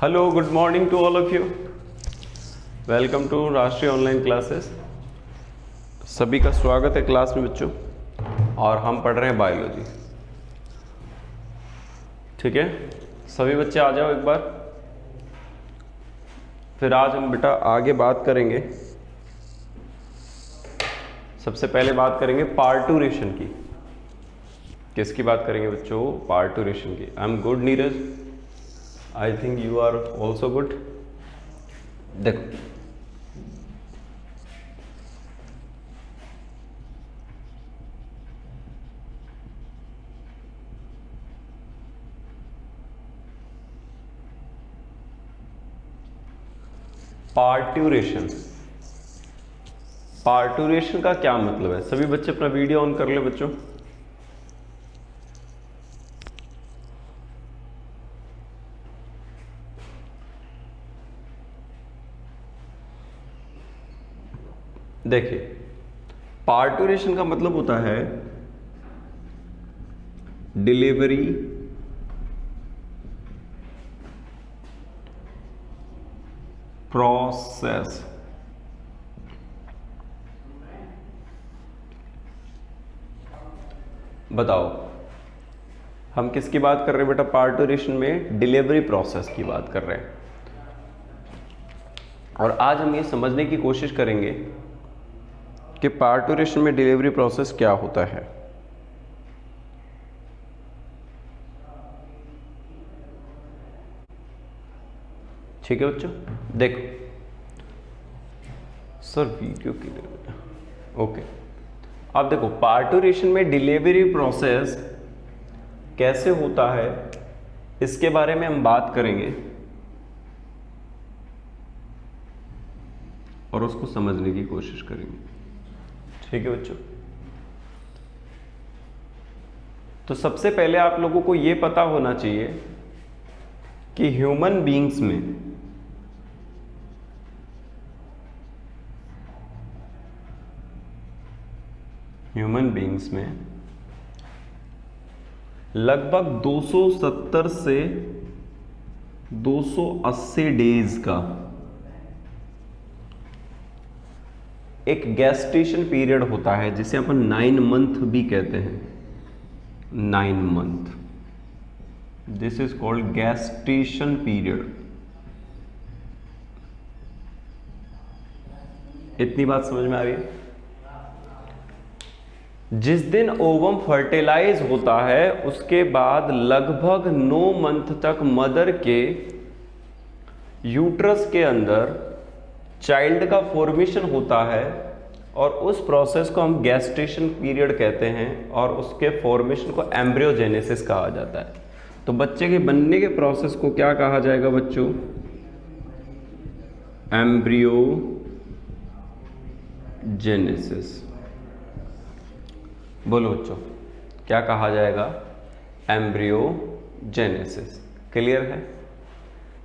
Hello, good morning to all of you. Welcome to Rashtriya online classes. सभी का स्वागत है क्लास में बच्चों, और हम पढ़ रहे हैं बायोलॉजी। ठीक है, सभी बच्चे आ जाओ एक बार। फिर आज हम बेटा आगे बात करेंगे। सबसे पहले बात करेंगे पार्टूरेशन की। किसकी बात करेंगे बच्चों? पार्टूरेशन की। I am good Neeraj, I think you are also good. देखो, पार्टूरेशन। पार्टूरेशन का क्या मतलब है? सभी बच्चे अपना वीडियो ऑन कर ले बच्चों। देखिए, पार्टूरेशन का मतलब होता है डिलीवरी प्रोसेस। बताओ, हम किसकी बात कर रहे हैं बेटा? पार्टूरेशन में डिलीवरी प्रोसेस की बात कर रहे हैं। और आज हम ये समझने की कोशिश करेंगे कि पार्टूरेशन में डिलीवरी प्रोसेस क्या होता है। ठीक है बच्चों, देखो सर वीडियो क्लियर। ओके, अब देखो पार्टूरेशन में डिलीवरी प्रोसेस कैसे होता है, इसके बारे में हम बात करेंगे और उसको समझने की कोशिश करेंगे। ठीक है बच्चों, तो सबसे पहले आप लोगों को यह पता होना चाहिए कि ह्यूमन बीइंग्स में लगभग 270 से 280 डेज का एक गैस्टेशन पीरियड होता है, जिसे अपन 9 मंथ भी कहते हैं। 9 month, this is called gestation period. इतनी बात समझ में आ रही है? जिस दिन ओवम फर्टिलाइज होता है उसके बाद लगभग 9 मंथ तक मदर के यूट्रस के अंदर चाइल्ड का फॉर्मेशन होता है, और उस प्रोसेस को हम गैस्टेशन पीरियड कहते हैं, और उसके फॉर्मेशन को एम्ब्रियोजेनेसिस कहा जाता है। तो बच्चे के बनने के प्रोसेस को क्या कहा जाएगा बच्चों? एम्ब्रियोजेनेसिस। बोलो बच्चों, क्या कहा जाएगा? एम्ब्रियोजेनेसिस। क्लियर है?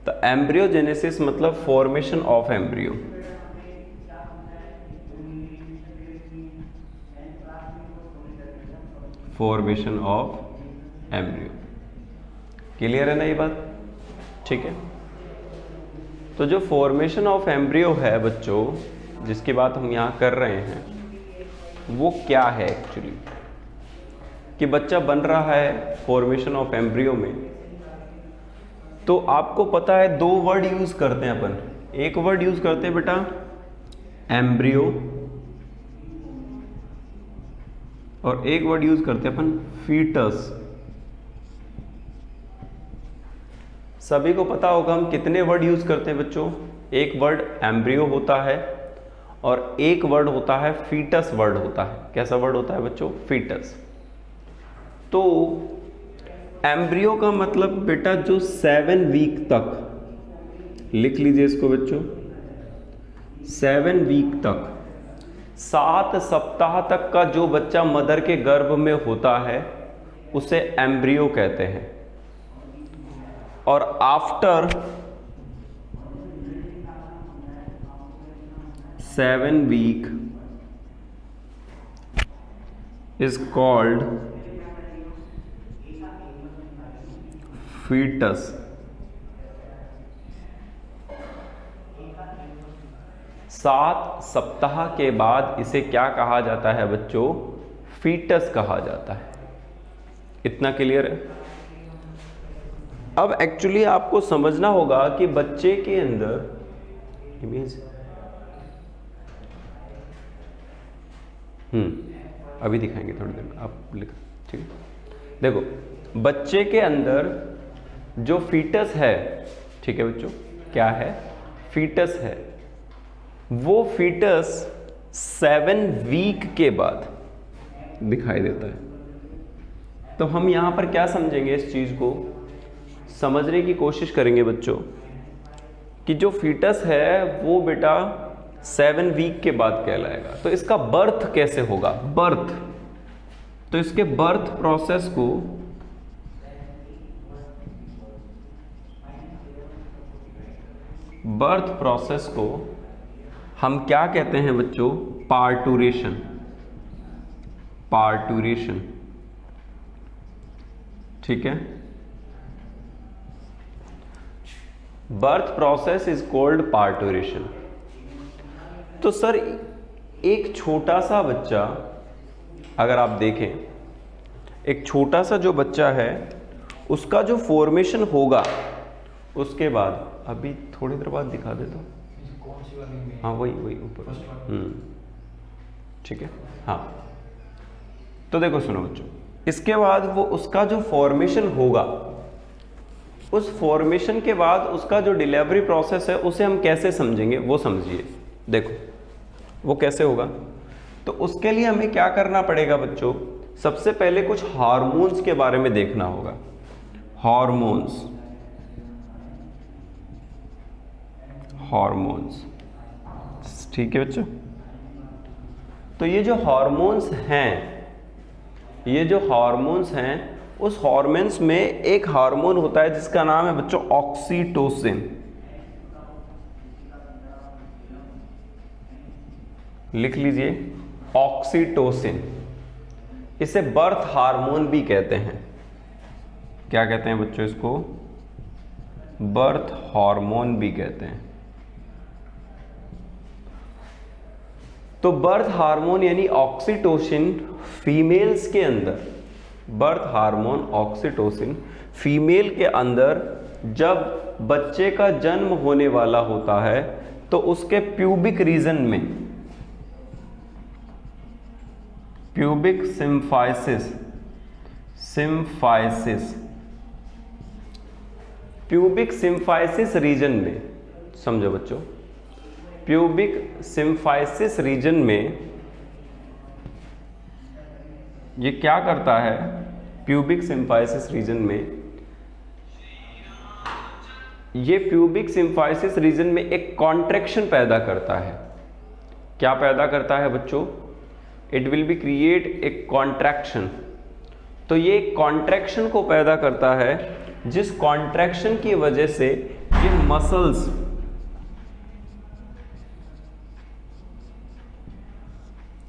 तो एम्ब्रियोजेनेसिस मतलब formation of embryo. Formation of embryo. Clear है ना ये बात? ठीक है, तो जो फॉर्मेशन ऑफ एम्ब्रियो है बच्चों, जिसकी बात हम यहां कर रहे हैं, वो क्या है एक्चुअली? कि बच्चा बन रहा है फॉर्मेशन ऑफ एम्ब्रियो में, तो आपको पता है 2 वर्ड यूज करते हैं अपन। एक वर्ड यूज करते हैं बेटा एम्ब्रियो, और एक वर्ड यूज करते हैं अपन फीटस। सभी को पता होगा हम कितने वर्ड यूज करते हैं बच्चों? एक वर्ड एम्ब्रियो होता है और एक वर्ड होता है फीटस वर्ड होता है। कैसा वर्ड होता है बच्चों? फीटस। तो एम्ब्रियो का मतलब बेटा जो 7 वीक तक, लिख लीजिए इसको बच्चों, 7 वीक तक, 7 सप्ताह तक का जो बच्चा मदर के गर्भ में होता है उसे एम्ब्रियो कहते हैं। और after 7 week is called fetus। 7 सप्ताह के बाद इसे क्या कहा जाता है बच्चों? फीटस कहा जाता है। इतना क्लियर है? अब एक्चुअली आपको समझना होगा कि बच्चे के अंदर इमेज अभी दिखाएंगे थोड़ी देर में, आप लिख, ठीक है। देखो, बच्चे के अंदर जो फीटस है, ठीक है बच्चों, क्या है? फीटस है। वो फीटस 7 वीक के बाद दिखाई देता है। तो हम यहां पर क्या समझेंगे? इस चीज को समझने की कोशिश करेंगे बच्चों कि जो फीटस है वो बेटा 7 वीक के बाद कहलाएगा। तो इसका बर्थ कैसे होगा? बर्थ, तो इसके बर्थ प्रोसेस को हम क्या कहते हैं बच्चों? पार्टूरेशन। पार्टूरेशन, ठीक है। Birth process is called parturition. तो सर, एक छोटा सा बच्चा, अगर आप देखें, एक छोटा सा जो बच्चा है उसका जो फॉर्मेशन होगा उसके बाद, अभी थोड़ी देर बाद दिखा देता हूँ। हाँ, वही ऊपर, ठीक है। हाँ, तो देखो सुनो बच्चों, इसके बाद वो उसका जो फॉर्मेशन होगा, उस फॉर्मेशन के बाद उसका जो डिलीवरी प्रोसेस है उसे हम कैसे समझेंगे वो समझिए। देखो वो कैसे होगा, तो उसके लिए हमें क्या करना पड़ेगा बच्चों? सबसे पहले कुछ हार्मोन्स के बारे में देखना होगा। हार्मोन्स, ठीक है बच्चों। तो ये जो हार्मोन्स हैं, उस हार्मोन्स में एक हार्मोन होता है जिसका नाम है बच्चों ऑक्सीटोसिन। लिख लीजिए, ऑक्सीटोसिन। इसे बर्थ हार्मोन भी कहते हैं। क्या कहते हैं बच्चों? इसको बर्थ हार्मोन भी कहते हैं। तो बर्थ हार्मोन यानी ऑक्सीटोसिन फीमेल्स के अंदर, बर्थ हार्मोन ऑक्सीटोसिन फीमेल के अंदर जब बच्चे का जन्म होने वाला होता है तो उसके प्यूबिक रीजन में, प्यूबिक सिम्फाइसिस रीजन में, समझो बच्चों, प्यूबिक सिम्फाइसिस रीजन में ये क्या करता है? प्यूबिक सिम्फाइसिस रीजन में, ये प्यूबिक सिम्फाइसिस रीजन में एक कॉन्ट्रैक्शन पैदा करता है। क्या पैदा करता है बच्चों? It will be create a contraction. तो ये कॉन्ट्रैक्शन को पैदा करता है, जिस कॉन्ट्रैक्शन की वजह से ये मसल्स,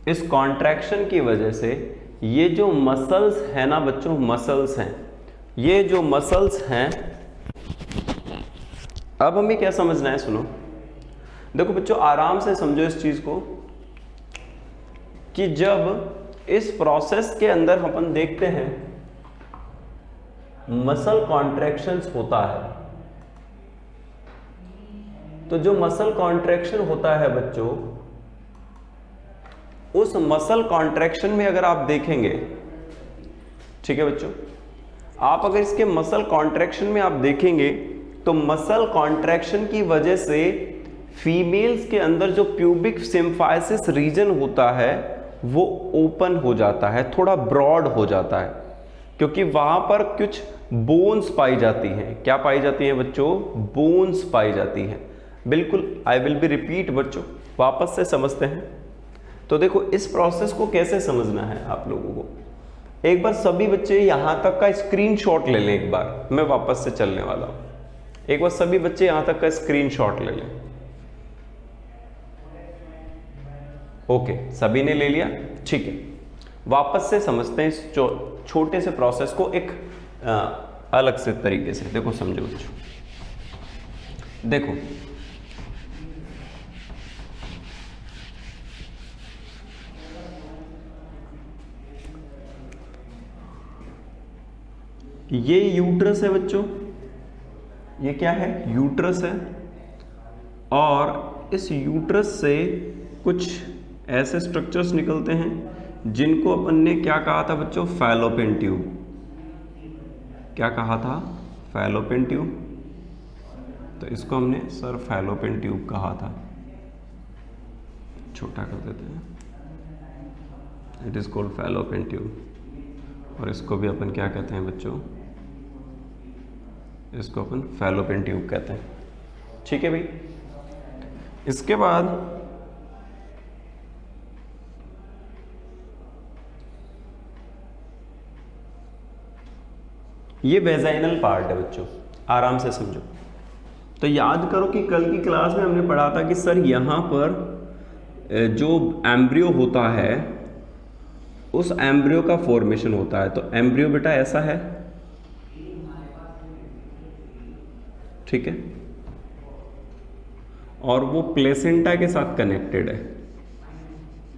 इस कॉन्ट्रैक्शन की वजह से ये जो मसल्स है ना बच्चों, मसल्स हैं, ये जो मसल्स हैं, अब हमें क्या समझना है? सुनो, देखो बच्चों, आराम से समझो इस चीज को कि जब इस प्रोसेस के अंदर अपन देखते हैं मसल कॉन्ट्रैक्शंस होता है, तो जो मसल कॉन्ट्रैक्शन होता है बच्चों, उस मसल कॉन्ट्रैक्शन में अगर आप देखेंगे, ठीक है बच्चों, आप अगर इसके मसल कॉन्ट्रैक्शन में आप देखेंगे तो मसल कॉन्ट्रैक्शन की वजह से फीमेल्स के अंदर जो प्यूबिक सिम्फाइसिस रीजन होता है वो ओपन हो जाता है, थोड़ा ब्रॉड हो जाता है, क्योंकि वहां पर कुछ बोन्स पाई जाती हैं। क्या पाई जाती हैं बच्चों? बोन्स पाई जाती हैं। बिल्कुल, आई विल बी रिपीट बच्चों, वापस से समझते हैं। तो देखो, इस प्रोसेस को कैसे समझना है आप लोगों को, एक बार सभी बच्चे यहां तक का स्क्रीनशॉट ले लें। एक बार मैं वापस से चलने वाला हूं, एक बार सभी बच्चे यहां तक का स्क्रीनशॉट ले लें। ओके, सभी ने ले लिया, ठीक है। वापस से समझते हैं इस छोटे से प्रोसेस को एक अलग से तरीके से। देखो समझो बच्चों, देखो ये यूट्रस है बच्चों, ये क्या है, यूट्रस है। और इस यूट्रस से कुछ ऐसे स्ट्रक्चर्स निकलते हैं जिनको अपन ने क्या कहा था बच्चों, फैलोपियन ट्यूब। क्या कहा था, फैलोपियन ट्यूब। तो इसको हमने सर फैलोपियन ट्यूब कहा था, छोटा कर देते हैं, it is called fallopian tube. और इसको भी अपन क्या कहते हैं बच्चों, इसको अपन फैलोपियन ट्यूब कहते हैं। ठीक है भाई। इसके बाद ये वेजाइनल पार्ट है बच्चों, आराम से समझो। तो याद करो कि कल की क्लास में हमने पढ़ा था कि सर यहां पर जो एम्ब्रियो होता है उस एम्ब्रियो का फॉर्मेशन होता है। तो एम्ब्रियो बेटा ऐसा है, ठीक है, और वो प्लेसेंटा के साथ कनेक्टेड है।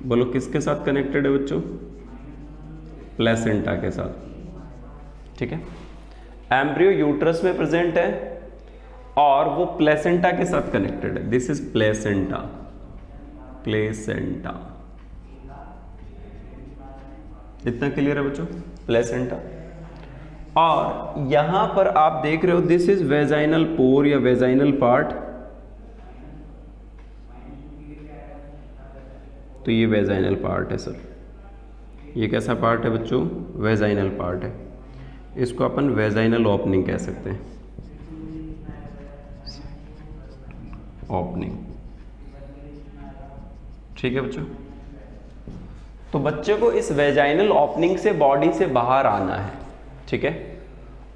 बोलो किसके साथ कनेक्टेड है बच्चों, प्लेसेंटा के साथ। ठीक है, एम्ब्रियो यूट्रस में प्रेजेंट है और वो प्लेसेंटा के साथ कनेक्टेड है। This is placenta, placenta. इतना क्लियर है बच्चों, प्लेसेंटा। और यहां पर आप देख रहे हो दिस इज वेजाइनल पोर या वेजाइनल पार्ट। तो ये वेजाइनल पार्ट है सर, ये कैसा पार्ट है बच्चों, वेजाइनल पार्ट है। इसको अपन वेजाइनल ओपनिंग कह सकते हैं, ओपनिंग। ठीक है बच्चों। तो बच्चे को इस वेजाइनल ओपनिंग से बॉडी से बाहर आना है। ठीक है,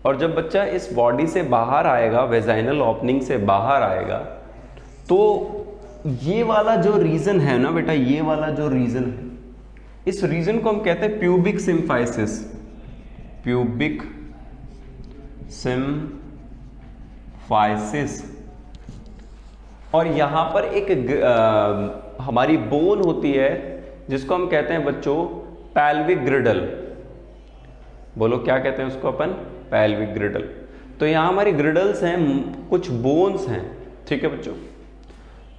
और जब बच्चा इस बॉडी से बाहर आएगा, वेजाइनल ओपनिंग से बाहर आएगा, तो ये वाला जो रीजन है ना बेटा, ये वाला जो रीजन है, इस रीजन को हम कहते हैं प्यूबिक सिम्फाइसिस। Pubic symphysis. और यहां पर एक हमारी बोन होती है जिसको हम कहते हैं बच्चों पैल्विक ग्रिडल। बोलो क्या कहते हैं उसको अपन, पैल्विक ग्रिडल। तो यहां हमारी ग्रिडल्स हैं, कुछ बोन्स हैं। ठीक है बच्चों।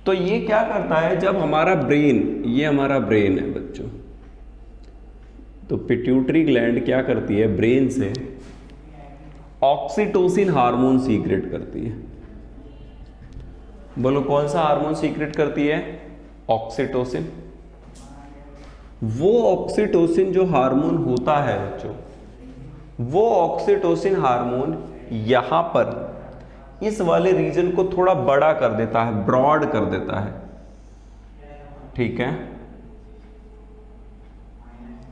तो ये क्या करता है, जब हमारा ब्रेन, ये हमारा ब्रेन है बच्चों, तो पिट्यूटरी ग्लैंड क्या करती है, ब्रेन से ऑक्सीटोसिन हार्मोन सीक्रेट करती है। बोलो कौन सा हार्मोन सीक्रेट करती है, ऑक्सीटोसिन। वो ऑक्सीटोसिन जो हार्मोन होता है बच्चों, वो ऑक्सीटोसिन हार्मोन यहां पर इस वाले रीजन को थोड़ा बड़ा कर देता है, ब्रॉड कर देता है। ठीक है,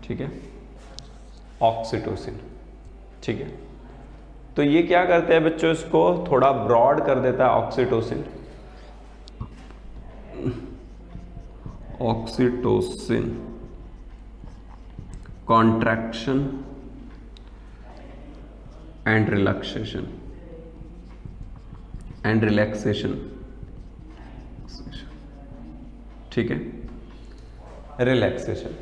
ठीक है, ऑक्सीटोसिन। ठीक है, तो ये क्या करते हैं बच्चों, इसको थोड़ा ब्रॉड कर देता है oxytocin. Oxytocin contraction and relaxation and relaxation. ठीक है, रिलैक्सेशन।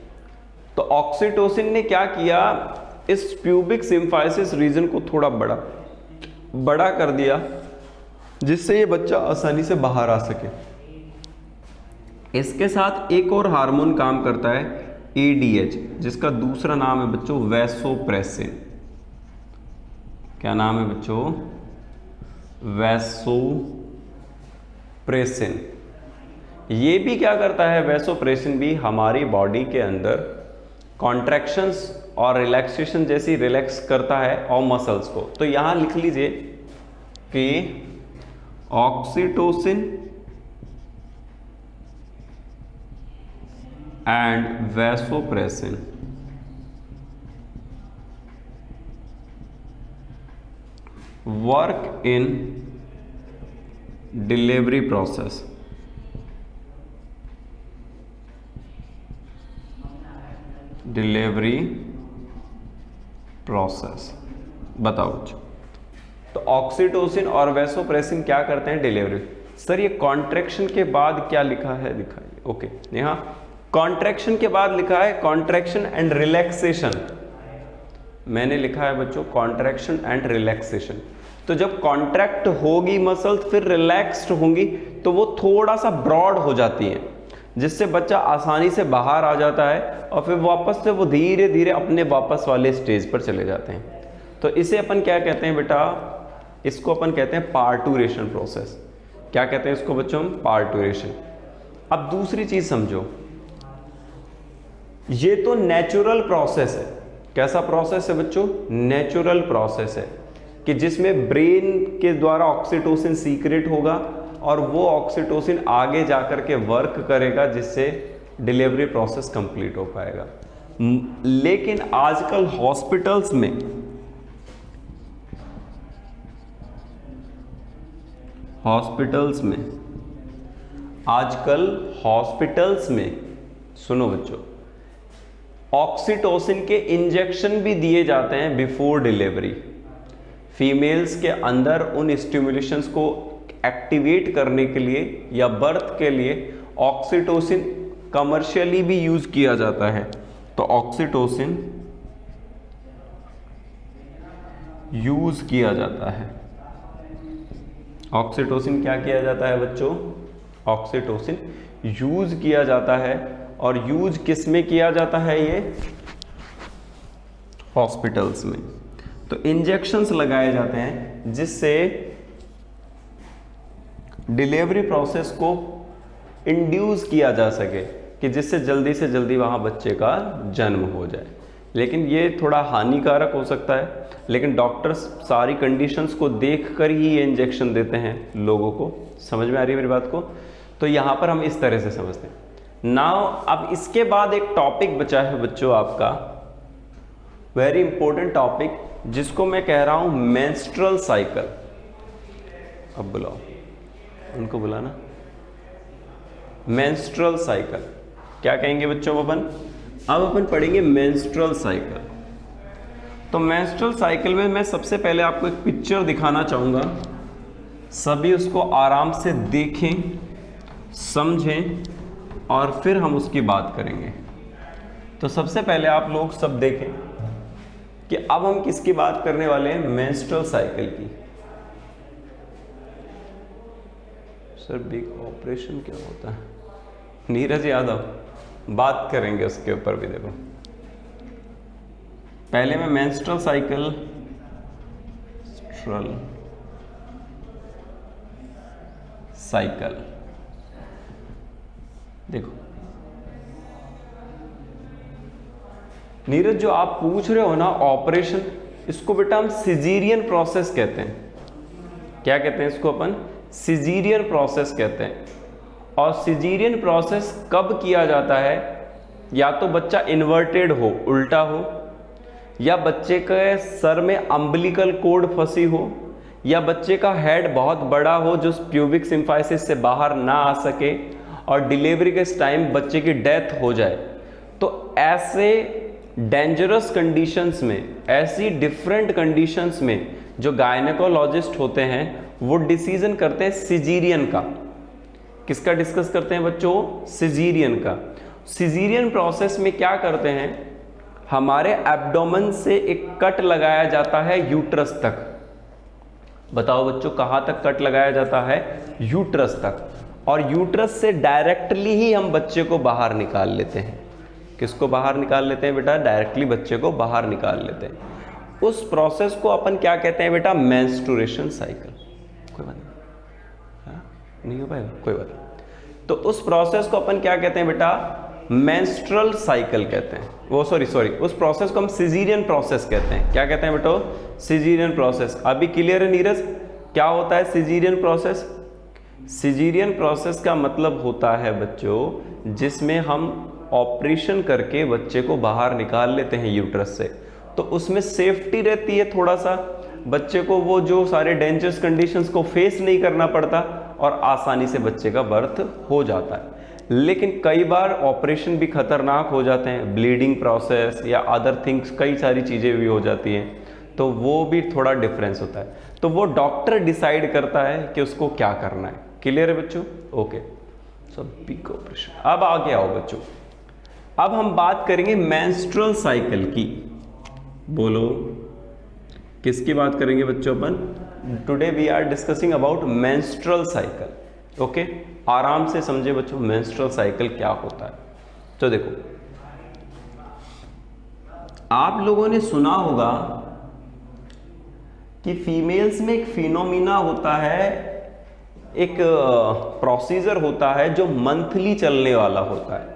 तो ऑक्सीटोसिन ने क्या किया, इस प्यूबिक सिम्फाइसिस रीजन को थोड़ा बड़ा कर दिया, जिससे ये बच्चा आसानी से बाहर आ सके। इसके साथ एक और हार्मोन काम करता है, ADH, जिसका दूसरा नाम है बच्चों वैसोप्रेसिन। क्या नाम है बच्चों, वैसोप्रेसिन। ये भी क्या करता है, वैसोप्रेसिन भी हमारी बॉडी के अंदर कॉन्ट्रैक्शंस और रिलैक्सेशन जैसी रिलैक्स करता है और मसल्स को। तो यहां लिख लीजिए कि oxytocin and vasopressin work in delivery process. Delivery process बताओ बच्चों। तो ऑक्सीटोसिन और वैसोप्रेसिन क्या करते हैं, डिलीवरी। सर ये कॉन्ट्रैक्शन के बाद क्या लिखा है, दिखाइए। ओके, यहाँ कॉन्ट्रैक्शन के बाद लिखा है कॉन्ट्रैक्शन एंड रिलैक्सेशन। मैंने लिखा है बच्चों कॉन्ट्रैक्शन एंड रिलैक्सेशन। तो जब कॉन्ट्रैक्ट होगी मसल्स फिर रिलैक्स्ड होंगी तो वो थोड़ा सा ब्रॉड हो जाती हैं, जिससे बच्चा आसानी से बाहर आ जाता है और फिर वापस से वो धीरे धीरे अपने वापस वाले स्टेज पर चले जाते हैं। तो इसे अपन क्या कहते हैं बेटा, इसको अपन कहते हैं पार्टूरेशन प्रोसेस। क्या कहते हैं इसको बच्चों, पार्टूरेशन। अब दूसरी चीज समझो, ये तो नेचुरल प्रोसेस है। कैसा प्रोसेस है बच्चों, नेचुरल प्रोसेस है कि जिसमें ब्रेन के द्वारा ऑक्सीटोसिन सीक्रेट होगा और वो ऑक्सीटोसिन आगे जाकर के वर्क करेगा जिससे डिलीवरी प्रोसेस कंप्लीट हो पाएगा। लेकिन आजकल हॉस्पिटल्स में सुनो बच्चों, ऑक्सीटोसिन के इंजेक्शन भी दिए जाते हैं बिफोर डिलीवरी। फीमेल्स के अंदर उन स्टिमुलेशंस को एक्टिवेट करने के लिए या बर्थ के लिए ऑक्सीटोसिन कमर्शियली भी यूज किया जाता है। तो ऑक्सीटोसिन यूज किया जाता है। ऑक्सीटोसिन क्या किया जाता है बच्चों, ऑक्सीटोसिन यूज किया जाता है। और यूज किस में किया जाता है, ये हॉस्पिटल्स में। तो इंजेक्शंस लगाए जाते हैं जिससे डिलीवरी प्रोसेस को इंड्यूस किया जा सके कि जिससे जल्दी से जल्दी वहां बच्चे का जन्म हो जाए। लेकिन ये थोड़ा हानिकारक हो सकता है, लेकिन डॉक्टर्स सारी कंडीशंस को देखकर ही ये इंजेक्शन देते हैं लोगों को। समझ में आ रही है मेरी बात को? तो यहां पर हम इस तरह से समझते हैं। नाउ अब इसके बाद एक टॉपिक बचा है बच्चों आपका, वेरी इंपॉर्टेंट टॉपिक, जिसको मैं कह रहा हूं मेंस्ट्रुअल साइकिल। अब बुलाओ उनको, बुलाना। मेंस्ट्रुअल साइकिल क्या कहेंगे बच्चों अपन? अब अपन पढ़ेंगे मेंस्ट्रुअल साइकिल। तो मेंस्ट्रुअल साइकिल में मैं सबसे पहले आपको एक पिक्चर दिखाना चाहूंगा, सभी उसको आराम से देखें, समझें और फिर हम उसकी बात करेंगे। तो सबसे पहले आप लोग सब देखें कि अब हम किसकी बात करने वाले हैं, मेंस्ट्रुअल साइकिल की। सर बिग ऑपरेशन क्या होता है? नीरज यादव, बात करेंगे उसके ऊपर भी। देखो पहले मैं मेंस्ट्रुअल साइकिल देखो नीरज, जो आप पूछ रहे हो ना ऑपरेशन, इसको बेटा हम सिजेरियन प्रोसेस कहते हैं। क्या कहते हैं इसको अपन? सिजेरियन प्रोसेस कहते हैं। और सिजेरियन प्रोसेस कब किया जाता है? या तो बच्चा इन्वर्टेड हो, उल्टा हो, या बच्चे के सर में अम्बिलिकल कोड फंसी हो, या बच्चे का हेड बहुत बड़ा हो जो प्यूबिक सिम्फाइसिस से बाहर ना आ सके और डिलीवरी के टाइम बच्चे की डेथ हो जाए। तो ऐसे डेंजरस कंडीशंस में, ऐसी डिफरेंट कंडीशंस में जो गायनेकोलॉजिस्ट होते हैं वो डिसीजन करते हैं सिजेरियन का। किसका डिस्कस करते हैं बच्चों? सिजेरियन का। सिजेरियन प्रोसेस में क्या करते हैं, हमारे एब्डोमेन से एक कट लगाया जाता है यूट्रस तक। बताओ बच्चों, कहां तक कट लगाया जाता है? यूट्रस तक। और यूट्रस से डायरेक्टली ही हम बच्चे को बाहर निकाल लेते हैं। किसको बाहर निकाल लेते हैं बेटा? डायरेक्टली बच्चे को बाहर निकाल लेते हैं। उस प्रोसेस को अपन क्या कहते हैं बेटा? Menstruation cycle. कोई बात नहीं हो पाएगा, कोई बात नहीं। तो उस प्रोसेस को अपन क्या कहते हैं बेटा? मेंस्ट्रुअल साइकिल कहते हैं। वो सॉरी उस प्रोसेस को हम सिजेरियन प्रोसेस कहते हैं। क्या कहते हैं बेटो? Caesarean process. अभी क्लियर है नीरज, क्या होता है सिजेरियन प्रोसेस? सिजेरियन प्रोसेस का मतलब होता है बच्चों जिसमें हम ऑपरेशन करके बच्चे को बाहर निकाल लेते हैं यूट्रस से। तो उसमें सेफ्टी रहती है, थोड़ा सा बच्चे को वो जो सारे डेंजरस कंडीशंस को फेस नहीं करना पड़ता और आसानी से बच्चे का बर्थ हो जाता है। लेकिन कई बार ऑपरेशन भी खतरनाक हो जाते हैं, ब्लीडिंग प्रोसेस या अदर थिंग्स, कई सारी चीज़ें भी हो जाती हैं, तो वो भी थोड़ा डिफरेंस होता है। तो वो डॉक्टर डिसाइड करता है कि उसको क्या करना है। क्लियर है बच्चों? Okay, so big operation. अब आगे आओ बच्चों, अब हम बात करेंगे मेंस्ट्रुअल साइकिल की। बोलो, किसकी बात करेंगे बच्चों अपन? Today we are discussing about menstrual cycle. Okay, आराम से समझे बच्चों मेंस्ट्रुअल साइकिल क्या होता है। तो देखो, आप लोगों ने सुना होगा कि फीमेल्स में एक फिनोमिना होता है, एक प्रोसीजर होता है जो मंथली चलने वाला होता है।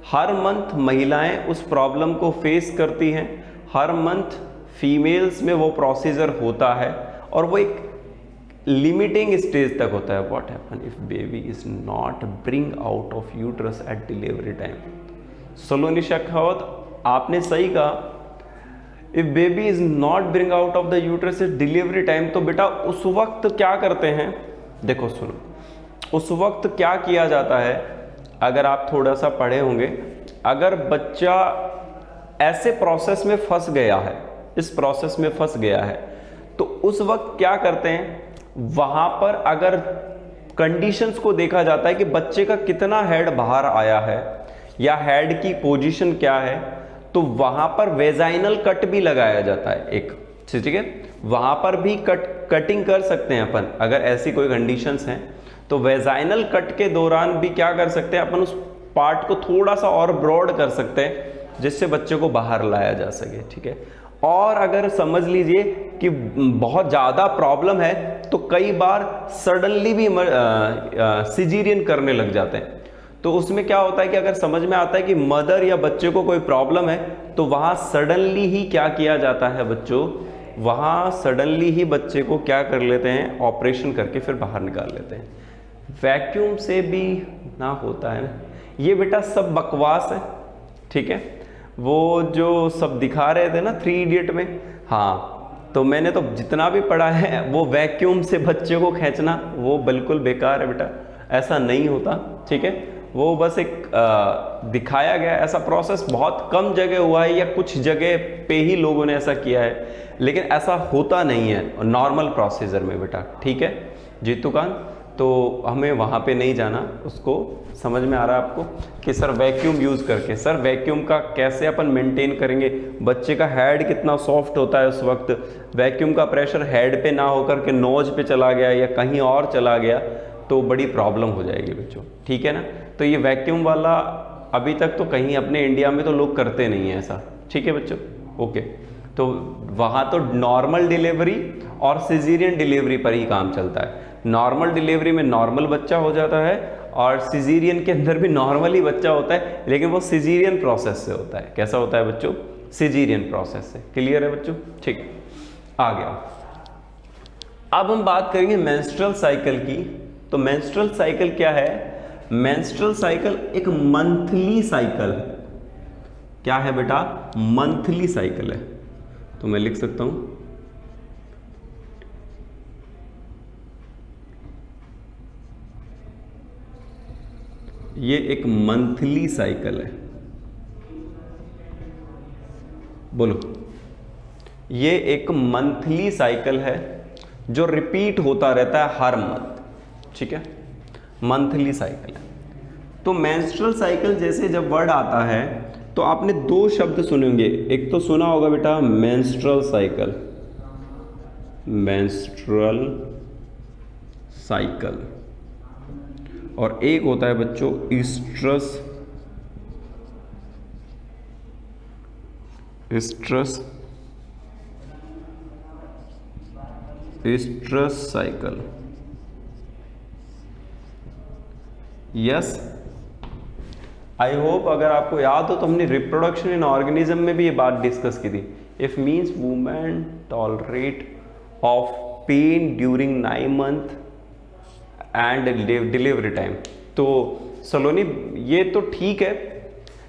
हर मंथ महिलाएं उस प्रॉब्लम को फेस करती हैं, हर मंथ फीमेल्स में वो प्रोसीजर होता है और वो एक लिमिटिंग स्टेज तक होता है। What happen if baby is not bring out of uterus at delivery time. Saloni Shekhawat, आपने सही कहा, if baby is not bring out of the uterus at delivery time, तो बेटा उस वक्त क्या करते हैं? देखो सुनो, उस वक्त क्या किया जाता है, अगर आप थोड़ा सा पढ़े होंगे, अगर बच्चा ऐसे प्रोसेस में फंस गया है, इस प्रोसेस में फंस गया है, तो उस वक्त क्या करते हैं, वहां पर अगर कंडीशंस को देखा जाता है कि बच्चे का कितना हेड बाहर आया है या हेड की पोजीशन क्या है, तो वहां पर वेजाइनल कट भी लगाया जाता है एक, ठीक है, वहां पर भी कटिंग कर सकते हैं अपन। अगर ऐसी कोई कंडीशंस हैं तो वेजाइनल कट के दौरान भी क्या कर सकते हैं अपन, उस पार्ट को थोड़ा सा और ब्रॉड कर सकते हैं जिससे बच्चे को बाहर लाया जा सके, ठीक है। और अगर समझ लीजिए कि बहुत ज़्यादा प्रॉब्लम है तो कई बार सडनली भी सिजेरियन करने लग जाते हैं। तो उसमें क्या होता है कि अगर समझ में आता है कि मदर या बच्चे को कोई प्रॉब्लम है, तो वहाँ सडनली ही क्या किया जाता है बच्चों, वहाँ सडनली ही बच्चे को क्या कर लेते हैं, ऑपरेशन करके फिर बाहर निकाल लेते हैं। वैक्यूम से भी ना होता है ना, ये बेटा सब बकवास है, ठीक है। वो जो सब दिखा रहे थे ना 3 इडियट में, हाँ, तो मैंने तो जितना भी पढ़ा है वो वैक्यूम से बच्चे को खींचना वो बिल्कुल बेकार है बेटा, ऐसा नहीं होता, ठीक है। वो बस एक दिखाया गया, ऐसा प्रोसेस बहुत कम जगह हुआ है या कुछ जगह पे ही लोगों ने ऐसा किया है, लेकिन ऐसा होता नहीं है नॉर्मल प्रोसीजर में बेटा, ठीक है जीतूकांत। तो हमें वहाँ पे नहीं जाना, उसको समझ में आ रहा है आपको कि सर वैक्यूम यूज़ करके, सर वैक्यूम का कैसे अपन मेंटेन करेंगे, बच्चे का हेड कितना सॉफ्ट होता है उस वक्त, वैक्यूम का प्रेशर हेड पे ना होकर के नोज पे चला गया या कहीं और चला गया तो बड़ी प्रॉब्लम हो जाएगी बच्चों, ठीक है ना। तो ये वैक्यूम वाला अभी तक तो कहीं अपने इंडिया में तो लोग करते नहीं है ऐसा, ठीक है बच्चों, ओके। तो वहाँ तो नॉर्मल डिलीवरी और सिजेरियन डिलीवरी पर ही काम चलता है। नॉर्मल डिलीवरी में नॉर्मल बच्चा हो जाता है और सिजेरियन के अंदर भी नॉर्मल ही बच्चा होता है, लेकिन वो सिजेरियन प्रोसेस से होता है। कैसा होता है बच्चों? सिजेरियन प्रोसेस से। क्लियर है बच्चों? ठीक, आ गया। अब हम बात करेंगे मेंस्ट्रुअल साइकिल की। तो मेंस्ट्रुअल साइकिल क्या है? मेंस्ट्रुअल साइकिल एक मंथली साइकिल है। क्या है बेटा? मंथली साइकिल है। तो मैं लिख सकता हूं ये एक मंथली साइकिल है। बोलो, ये एक मंथली साइकिल है जो रिपीट होता रहता है हर मंथ, ठीक है, मंथली साइकिल है। तो मेंस्ट्रुअल साइकिल जैसे जब वर्ड आता है तो आपने 2 शब्द सुनेंगे, एक तो सुना होगा बेटा मेंस्ट्रुअल साइकिल, मेंस्ट्रुअल साइकिल, और एक होता है बच्चों oestrus, oestrus cycle. Yes, I hope अगर आपको याद हो तो हमने रिप्रोडक्शन इन ऑर्गेनिज्म में भी ये बात डिस्कस की थी। If means women tolerate of pen during 9 month and delivery time. तो सलोनी ये तो ठीक है,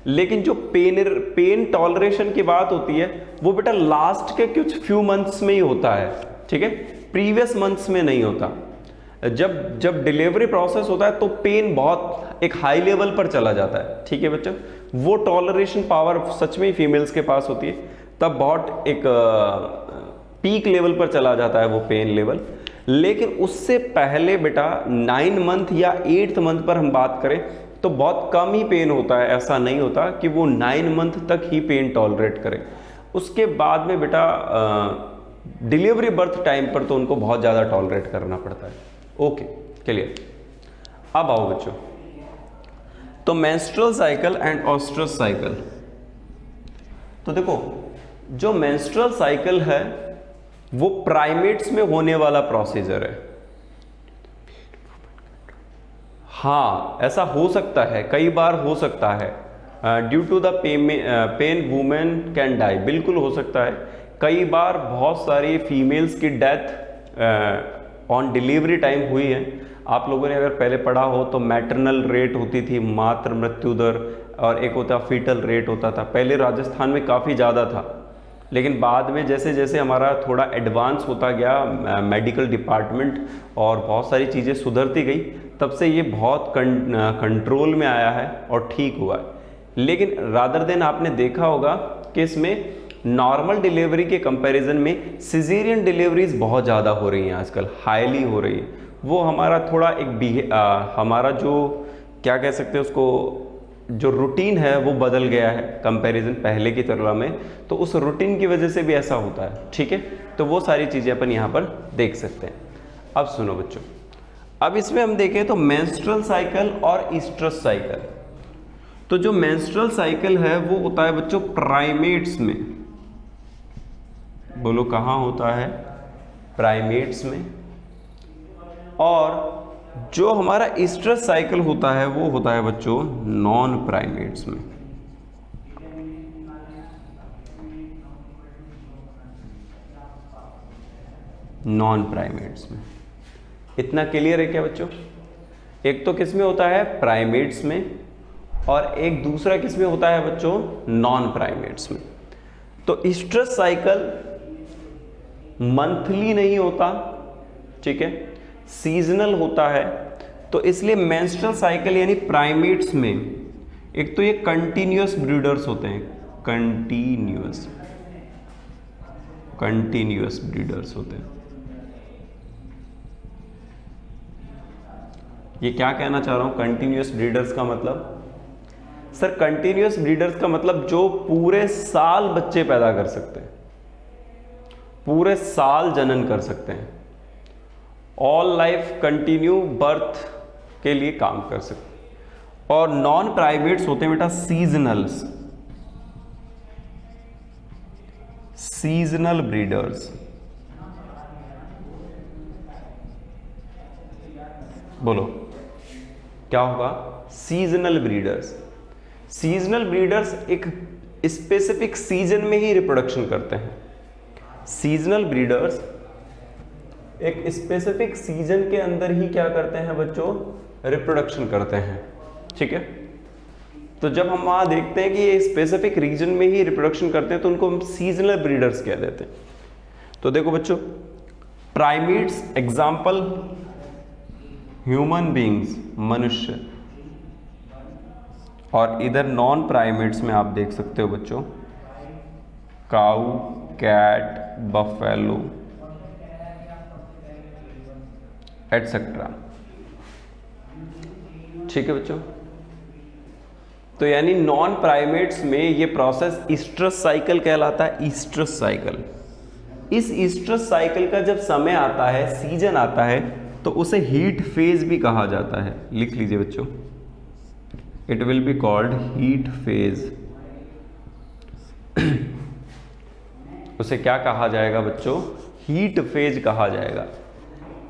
लेकिन जो पेन टॉलरेशन की बात होती है वो बेटा लास्ट के कुछ फ्यू मंथ्स में ही होता है, ठीक है, प्रीवियस मंथ्स में नहीं होता। जब डिलीवरी प्रोसेस होता है तो पेन बहुत एक हाई लेवल पर चला जाता है, ठीक है बच्चों। वो टॉलरेशन पावर सच में ही फीमेल्स के पास होती है, तब बहुत एक पीक लेवल पर चला जाता है वो पेन लेवल। लेकिन उससे पहले बेटा 9 मंथ या 8th मंथ पर हम बात करें तो बहुत कम ही पेन होता है। ऐसा नहीं होता कि वो 9 मंथ तक ही पेन टॉलरेट करे, उसके बाद में बेटा डिलीवरी बर्थ टाइम पर तो उनको बहुत ज़्यादा टॉलरेट करना पड़ता है। Okay, clear. अब आओ बच्चों, तो मेंस्ट्रुअल साइकिल एंड ओस्ट्रस साइकिल। तो देखो, जो मेंस्ट्रुअल साइकिल है वो प्राइमेट्स में होने वाला प्रोसीजर है। हाँ, ऐसा हो सकता है, कई बार हो सकता है, due to the pain women can die, बिल्कुल हो सकता है। कई बार बहुत सारी फीमेल्स की डेथ ऑन डिलीवरी टाइम हुई है। आप लोगों ने अगर पहले पढ़ा हो तो मैटरनल रेट होती थी, मातृ मृत्यु दर, और एक होता फीटल रेट होता था। पहले राजस्थान में काफ़ी ज़्यादा था, लेकिन बाद में जैसे जैसे हमारा थोड़ा एडवांस होता गया मेडिकल डिपार्टमेंट और बहुत सारी चीज़ें सुधरती गई, तब से ये बहुत कंट्रोल में आया है और ठीक हुआ है। लेकिन रादर देन आपने देखा होगा कि इसमें नॉर्मल डिलीवरी के कंपैरिजन में सिजेरियन डिलीवरीज बहुत ज़्यादा हो रही हैं आजकल, हाईली हो रही है। वो हमारा थोड़ा एक हमारा जो क्या कह सकते हैं उसको, जो रूटीन है वो बदल गया है कंपैरिजन पहले की तुलना में, तो उस रूटीन की वजह से भी ऐसा होता है। ठीक है, तो वो सारी चीज़ें अपन यहाँ पर देख सकते हैं। अब सुनो बच्चों, अब इसमें हम देखें तो मेंस्ट्रुअल साइकिल और ईस्ट्रस साइकिल। तो जो मेंस्ट्रुअल साइकिल है वो होता है बच्चों प्राइमेट्स में। बोलो कहाँ होता है? प्राइमेट्स में। और जो हमारा ईस्ट्रस साइकिल होता है वो होता है बच्चों नॉन प्राइमेट्स में। नॉन प्राइमेट्स में। इतना क्लियर है क्या बच्चों? एक तो किस में होता है? प्राइमेट्स में, और एक दूसरा किस में होता है बच्चों? नॉन प्राइमेट्स में। तो ईस्ट्रस साइकिल मंथली नहीं होता, ठीक है, सीजनल होता है। तो इसलिए मेंस्ट्रुअल साइकिल यानी प्राइमेट्स में एक तो ये कंटिन्यूअस ब्रीडर्स होते हैं, कंटिन्यूअस ब्रीडर्स होते हैं। ये क्या कहना चाह रहा हूं कंटिन्यूअस ब्रीडर्स का मतलब? सर कंटिन्यूअस ब्रीडर्स का मतलब जो पूरे साल बच्चे पैदा कर सकते हैं, पूरे साल जनन कर सकते हैं, ऑल लाइफ कंटिन्यू बर्थ के लिए काम कर सकते हैं। और नॉन प्राइमेट्स होते हैं बेटा सीजनल्स, सीजनल ब्रीडर्स। बोलो क्या होगा? Seasonal breeders. सीजनल ब्रीडर्स एक स्पेसिफिक सीजन में ही रिप्रोडक्शन करते हैं। सीजनल ब्रीडर्स एक स्पेसिफिक सीजन के अंदर ही क्या करते हैं बच्चों? रिप्रोडक्शन करते हैं। ठीक है, तो जब हम वहां देखते हैं कि ये स्पेसिफिक रीजन में ही रिप्रोडक्शन करते हैं तो उनको हम सीजनल ब्रीडर्स कह देते हैं। तो देखो बच्चों, प्राइमेट्स एग्जाम्पल ह्यूमन बींग्स, मनुष्य, और इधर नॉन प्राइमेट्स में आप देख सकते हो बच्चों काऊ, कैट, बफेलो एटसेट्रा। ठीक है बच्चों, तो यानी नॉन प्राइमेट्स में ये प्रोसेस ईस्ट्रस साइकिल कहलाता है। ईस्ट्रस साइकिल, इस ईस्ट्रस साइकिल का जब समय आता है, सीजन आता है, तो उसे हीट फेज भी कहा जाता है। लिख लीजिए बच्चों, it will be called heat phase. उसे क्या कहा जाएगा बच्चों? हीट फेज कहा जाएगा।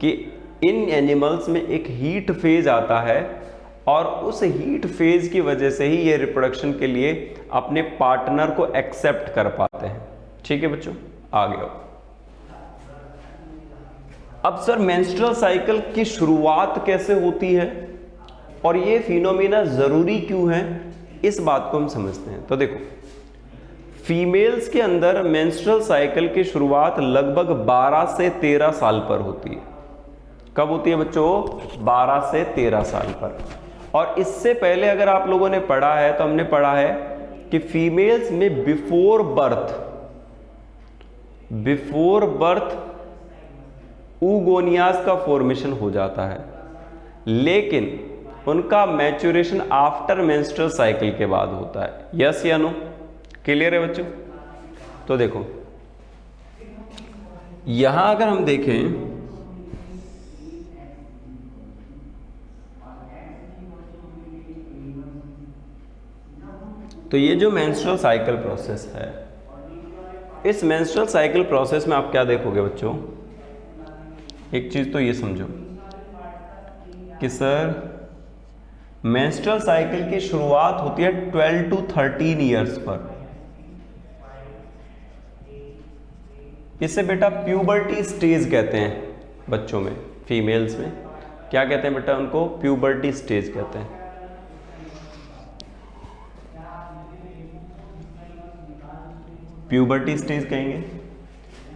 कि इन एनिमल्स में एक हीट फेज आता है और उस हीट फेज की वजह से ही ये रिप्रोडक्शन के लिए अपने पार्टनर को एक्सेप्ट कर पाते हैं। ठीक है बच्चों, आगे आओ। अब सर मेंस्ट्रुअल साइकिल की शुरुआत कैसे होती है और ये फिनोमेना जरूरी क्यों है, इस बात को हम समझते हैं। तो देखो, फीमेल्स के अंदर मेंस्ट्रुअल साइकिल की शुरुआत लगभग 12 से 13 साल पर होती है। कब होती है बच्चों? 12 से 13 साल पर। और इससे पहले अगर आप लोगों ने पढ़ा है तो हमने पढ़ा है कि फीमेल्स में बिफोर बर्थ ऊगोनियाज का फॉर्मेशन हो जाता है, लेकिन उनका मैच्योरेशन आफ्टर मेंस्ट्रुअल साइकिल के बाद होता है। यस या नो? क्लियर है बच्चों? तो देखो यहां अगर हम देखें तो ये जो मेंस्ट्रुअल साइकिल प्रोसेस है, इस मेंस्ट्रुअल साइकिल प्रोसेस में आप क्या देखोगे बच्चों, एक चीज तो ये समझो कि सर मेंस्ट्रुअल साइकिल की शुरुआत होती है 12 to 13 ईयर्स पर। इसे बेटा प्यूबर्टी स्टेज कहते हैं बच्चों में, फीमेल्स में क्या कहते हैं बेटा, उनको प्यूबर्टी स्टेज कहते हैं। प्यूबर्टी स्टेज कहेंगे।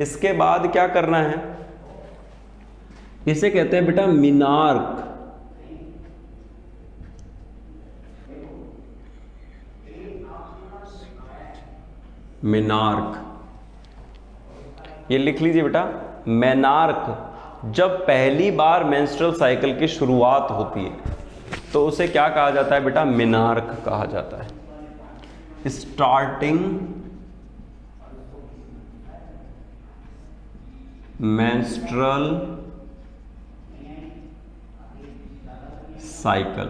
इसके बाद क्या करना है, इसे कहते हैं बेटा मिनार्क। मिनार्क ये लिख लीजिए बेटा, मेनार्क। जब पहली बार मेंस्ट्रुअल साइकिल की शुरुआत होती है तो उसे क्या कहा जाता है बेटा, मिनार्क कहा जाता है। Starting menstrual cycle.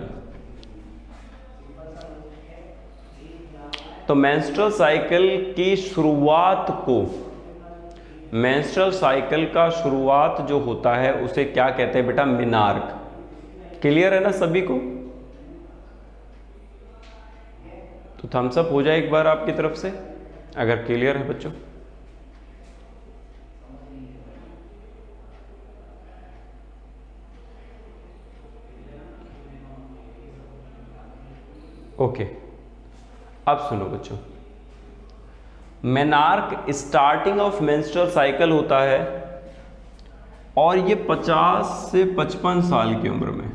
तो मेंस्ट्रुअल साइकिल की शुरुआत को, मेंस्ट्रुअल साइकिल का शुरुआत जो होता है उसे क्या कहते हैं बेटा, मिनार्क। क्लियर है ना सभी को? तो थम्स अप हो जाए एक बार आपकी तरफ से अगर क्लियर है बच्चों। ओके अब सुनो बच्चों, menarche starting of menstrual cycle होता है और ये 50 से 55 साल की उम्र में,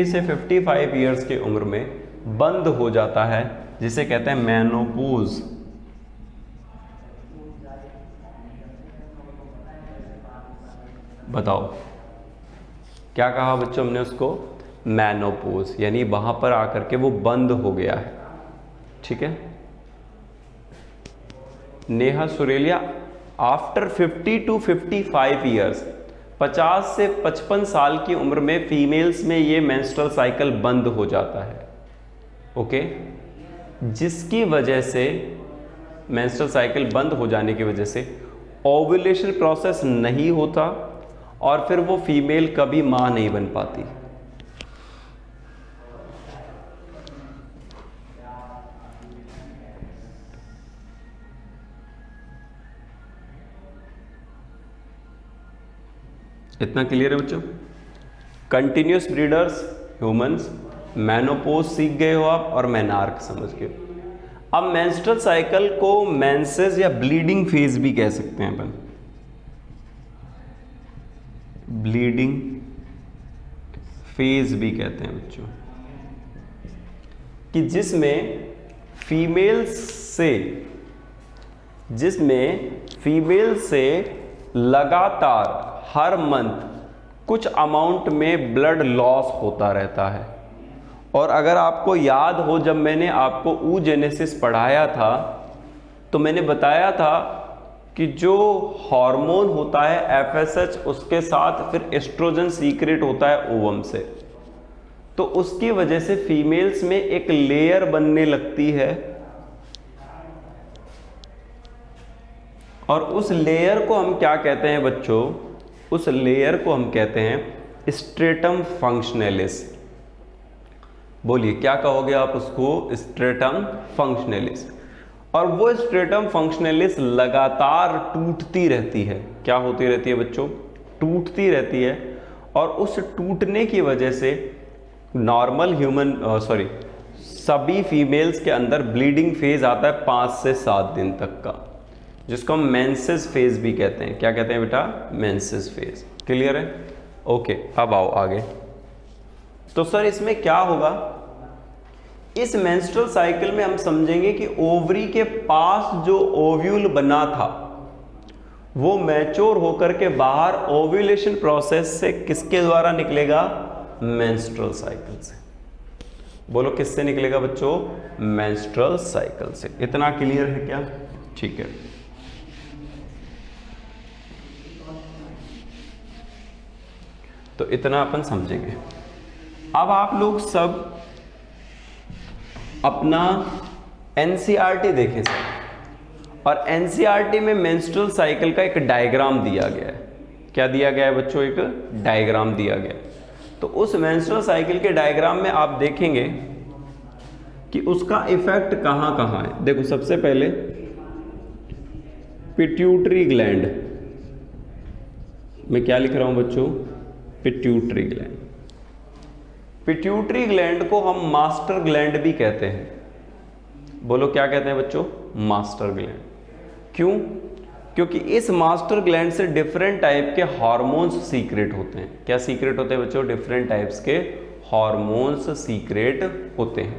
से 55 ईयर्स की उम्र में बंद हो जाता है, जिसे कहते हैं मेनोपॉज। बताओ क्या कहा बच्चों हमने उसको, मेनोपॉज, यानी वहां पर आकर के वो बंद हो गया है। ठीक है नेहा सुरेलिया, आफ्टर 50 to 55 ईयर्स, 50 से 55 साल की उम्र में फीमेल्स में ये मेंस्ट्रुअल साइकिल बंद हो जाता है। ओके, जिसकी वजह से मेंस्ट्रुअल साइकिल बंद हो जाने की वजह से ओव्यूलेशन प्रोसेस नहीं होता और फिर वो फीमेल कभी मां नहीं बन पाती। इतना क्लियर है बच्चों? कंटिन्यूस ब्रीडर्स ह्यूमंस, मेनोपॉज सीख गए हो आप और मेनार्क समझ गए। अब मेंस्ट्रुअल साइकिल को मेंसेस या ब्लीडिंग फेज भी कह सकते हैं अपन, ब्लीडिंग फेज भी कहते हैं बच्चों, कि जिसमें फीमेल से लगातार हर मंथ कुछ अमाउंट में ब्लड लॉस होता रहता है। और अगर आपको याद हो, जब मैंने आपको oogenesis पढ़ाया था तो मैंने बताया था कि जो हार्मोन होता है FSH, उसके साथ फिर एस्ट्रोजन सीक्रेट होता है ओवम से, तो उसकी वजह से फीमेल्स में एक लेयर बनने लगती है और उस लेयर को हम क्या कहते हैं बच्चों, उस लेयर को हम कहते हैं स्ट्रेटम फंक्शनलिस। बोलिए क्या कहोगे आप उसको, स्ट्रेटम फंक्शनलिस। और वो स्ट्रेटम फंक्शनलिस लगातार टूटती रहती है। क्या होती रहती है बच्चों, टूटती रहती है। और उस टूटने की वजह से नॉर्मल सभी फीमेल्स के अंदर ब्लीडिंग फेज आता है 5 से 7 दिन तक का, जिसको हम मेंसेस फेज भी कहते हैं। क्या कहते हैं बेटा, मेंसेस फेज। क्लियर है? ओके अब आओ आगे। तो सर इसमें क्या होगा, इस मेंस्ट्रुअल साइकिल में हम समझेंगे कि ओवरी के पास जो ओव्यूल बना था वो मैच्योर होकर के बाहर ओव्यूलेशन प्रोसेस से किसके द्वारा निकलेगा, मेंस्ट्रुअल साइकिल से। बोलो किससे निकलेगा बच्चों? मेंस्ट्रुअल साइकिल से। इतना क्लियर है क्या? ठीक है। तो इतना अपन समझेंगे। अब आप लोग सब अपना एनसीईआरटी देखें सर, और एनसीईआरटी में मेंस्ट्रुअल साइकिल का एक डायग्राम दिया गया है। क्या दिया गया है बच्चों? एक डायग्राम दिया गया है। तो उस मेंस्ट्रुअल साइकिल के डायग्राम में आप देखेंगे कि उसका इफेक्ट कहां कहां है। देखो सबसे पहले पिट्यूटरी ग्लैंड, मैं क्या लिख रहा हूं बच्चों? Pituitary gland. पिट्यूटरी ग्लैंड को हम मास्टर ग्लैंड भी कहते हैं। बोलो क्या कहते हैं बच्चों? Master gland. क्यों? क्योंकि इस मास्टर ग्लैंड से डिफरेंट टाइप के हार्मोन्स सीक्रेट होते हैं। क्या सीक्रेट होते हैं बच्चों? डिफरेंट टाइप्स के हार्मोन्स सीक्रेट होते हैं।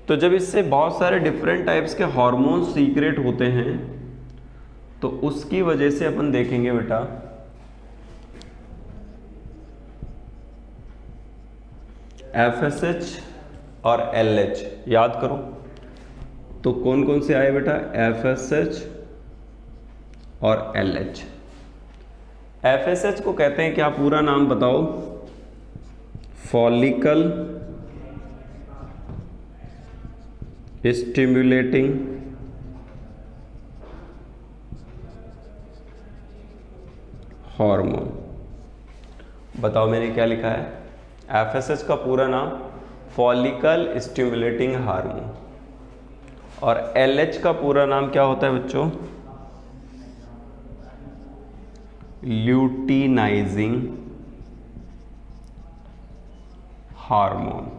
तो जब इससे बहुत सारे डिफरेंट टाइप्स के हार्मोन्स सीक्रेट होते हैं तो उसकी वजह से अपन देखेंगे बेटा FSH और LH। याद करो तो कौन कौन से आए बेटा? FSH और LH। FSH को कहते हैं, क्या पूरा नाम बताओ? Follicle stimulating hormone. बताओ मैंने क्या लिखा है? FSH का पूरा नाम फॉलिकल स्टिमुलेटिंग हार्मोन, और LH का पूरा नाम क्या होता है बच्चों? Luteinizing hormone.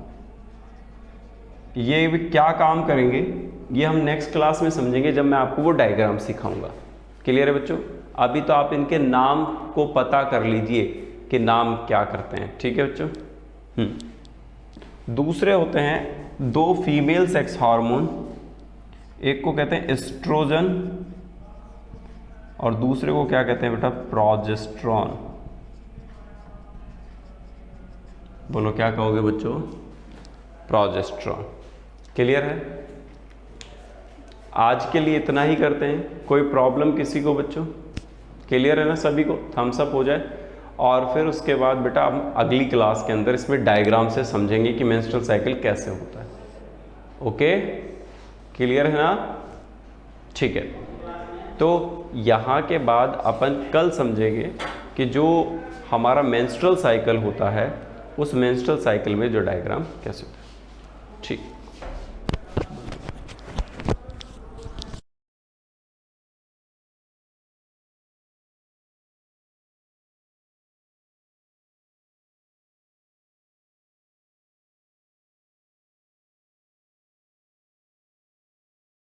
ये भी क्या काम करेंगे ये हम नेक्स्ट क्लास में समझेंगे जब मैं आपको वो डायग्राम सिखाऊंगा। क्लियर है बच्चों? अभी तो आप इनके नाम को पता कर लीजिए कि नाम क्या करते हैं। ठीक है बच्चों? दूसरे होते हैं दो फीमेल सेक्स हार्मोन, एक को कहते हैं एस्ट्रोजन और दूसरे को क्या कहते हैं बेटा? प्रोजेस्टेरॉन। बोलो क्या कहोगे बच्चों? प्रोजेस्टेरॉन। क्लियर है? आज के लिए इतना ही करते हैं। कोई प्रॉब्लम किसी को बच्चों? क्लियर है ना सभी को? थम्स अप हो जाए। और फिर उसके बाद बेटा हम अगली क्लास के अंदर इसमें डायग्राम से समझेंगे कि मेंस्ट्रुअल साइकिल कैसे होता है। ओके, क्लियर है ना? ठीक है। तो यहाँ के बाद अपन कल समझेंगे कि जो हमारा मेंस्ट्रुअल साइकिल होता है उस मेंस्ट्रुअल साइकिल में जो डायग्राम कैसे होता है। ठीक।